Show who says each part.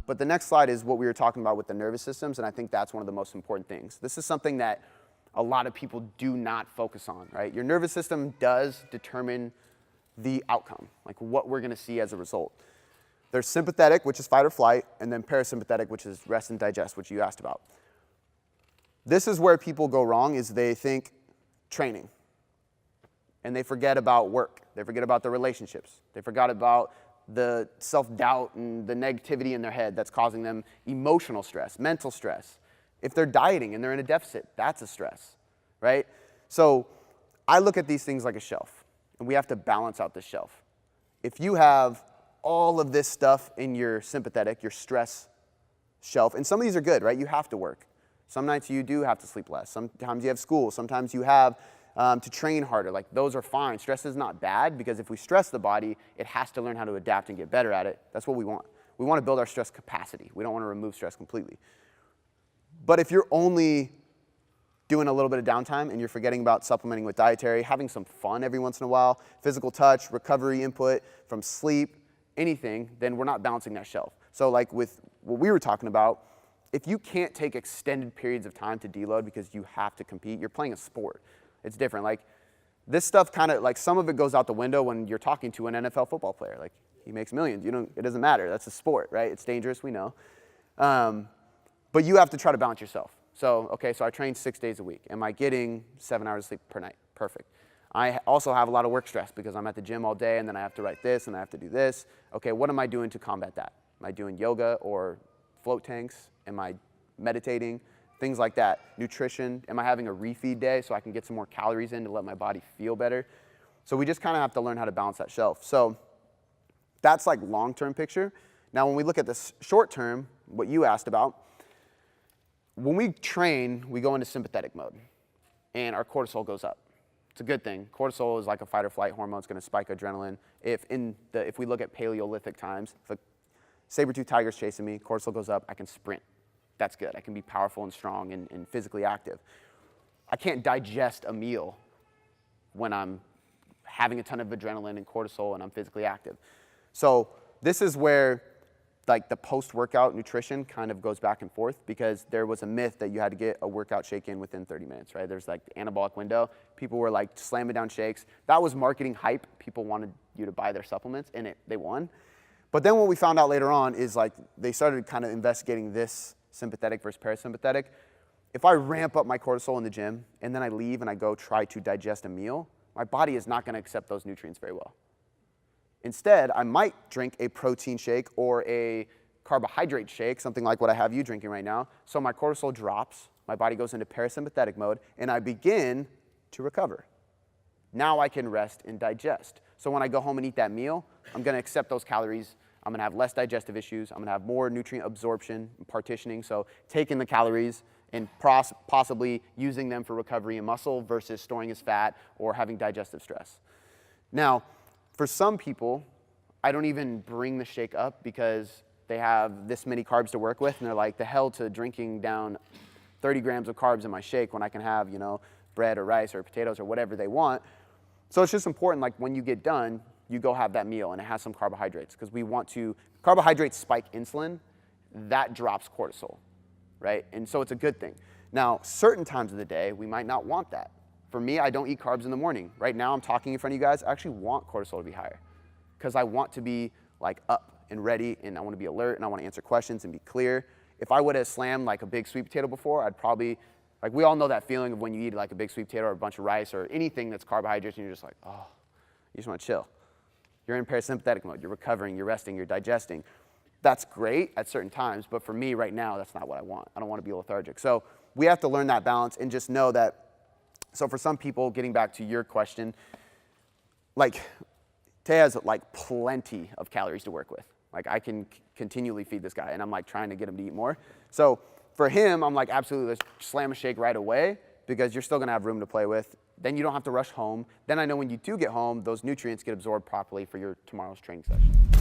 Speaker 1: But the next slide is what we were talking about with the nervous systems, and I think that's one of the most important things. This is something that a lot of people do not focus on, right? Your nervous system does determine the outcome, like what we're gonna see as a result. There's sympathetic, which is fight or flight, and then parasympathetic, which is rest and digest, which you asked about. This is where people go wrong, is they think training, and they forget about work. They forget about the relationships. They forgot about the self-doubt and the negativity in their head that's causing them emotional stress, mental stress. If they're dieting and they're in a deficit, that's a stress, right? So I look at these things like a shelf, and we have to balance out the shelf. If you have all of this stuff in your sympathetic, your stress shelf, and some of these are good, right? You have to work. Some nights you do have to sleep less. Sometimes you have school. Sometimes you have to train harder. Like, those are fine. Stress is not bad, because if we stress the body, it has to learn how to adapt and get better at it. That's what we want. We want to build our stress capacity. We don't want to remove stress completely. But if you're only doing a little bit of downtime and you're forgetting about supplementing with dietary, having some fun every once in a while, physical touch, recovery input from sleep, anything, then we're not balancing that shelf. So like with what we were talking about, if you can't take extended periods of time to deload because you have to compete, you're playing a sport. It's different. Like, this stuff kind of, like, some of it goes out the window when you're talking to an NFL football player. Like, he makes millions. It doesn't matter. That's a sport, right? It's dangerous, we know. But you have to try to balance yourself. So, okay, so I train 6 days a week. Am I getting 7 hours of sleep per night? Perfect. I also have a lot of work stress because I'm at the gym all day, and then I have to write this, and I have to do this. Okay, what am I doing to combat that? Am I doing yoga or float tanks? Am I meditating? Things like that. Nutrition. Am I having a refeed day so I can get some more calories in to let my body feel better? So we just kind of have to learn how to balance that shelf. So that's like long-term picture. Now, when we look at this short-term, what you asked about, when we train, we go into sympathetic mode, and our cortisol goes up. It's a good thing. Cortisol is like a fight or flight hormone. It's going to spike adrenaline. If we look at Paleolithic times, if a saber-toothed tiger's chasing me, cortisol goes up, I can sprint. That's good. I can be powerful and strong and physically active. I can't digest a meal when I'm having a ton of adrenaline and cortisol and I'm physically active. So this is where, like, the post-workout nutrition kind of goes back and forth, because there was a myth that you had to get a workout shake in within 30 minutes, right? There's like the anabolic window. People were like slamming down shakes. That was marketing hype. People wanted you to buy their supplements, and they won. But then what we found out later on is, like, they started kind of investigating this sympathetic versus parasympathetic. If I ramp up my cortisol in the gym and then I leave and I go try to digest a meal, my body is not going to accept those nutrients very well. Instead, I might drink a protein shake or a carbohydrate shake, something like what I have you drinking right now. So my cortisol drops, my body goes into parasympathetic mode, and I begin to recover. Now I can rest and digest. So when I go home and eat that meal, I'm going to accept those calories. I'm going to have less digestive issues. I'm going to have more nutrient absorption and partitioning. So taking the calories and possibly using them for recovery and muscle versus storing as fat or having digestive stress. Now, for some people, I don't even bring the shake up because they have this many carbs to work with, and they're like, the hell to drinking down 30 grams of carbs in my shake when I can have, bread or rice or potatoes or whatever they want. So it's just important, like, when you get done, you go have that meal and it has some carbohydrates, because carbohydrates spike insulin, that drops cortisol, right? And so it's a good thing. Now, certain times of the day, we might not want that. For me, I don't eat carbs in the morning. Right now, I'm talking in front of you guys. I actually want cortisol to be higher, because I want to be, like, up and ready, and I want to be alert, and I want to answer questions and be clear. If I would have slammed, like, a big sweet potato before, I'd probably, like, we all know that feeling of when you eat, like, a big sweet potato or a bunch of rice or anything that's carbohydrates, and you're just like, oh, you just want to chill. You're in parasympathetic mode. You're recovering. You're resting. You're digesting. That's great at certain times, but for me right now, that's not what I want. I don't want to be lethargic. So we have to learn that balance and just know that. So for some people, getting back to your question, like, Tay has, like, plenty of calories to work with. Like, I can continually feed this guy, and I'm, like, trying to get him to eat more. So for him, I'm like, absolutely, let's slam a shake right away, because you're still going to have room to play with. Then you don't have to rush home. Then I know when you do get home, those nutrients get absorbed properly for your tomorrow's training session.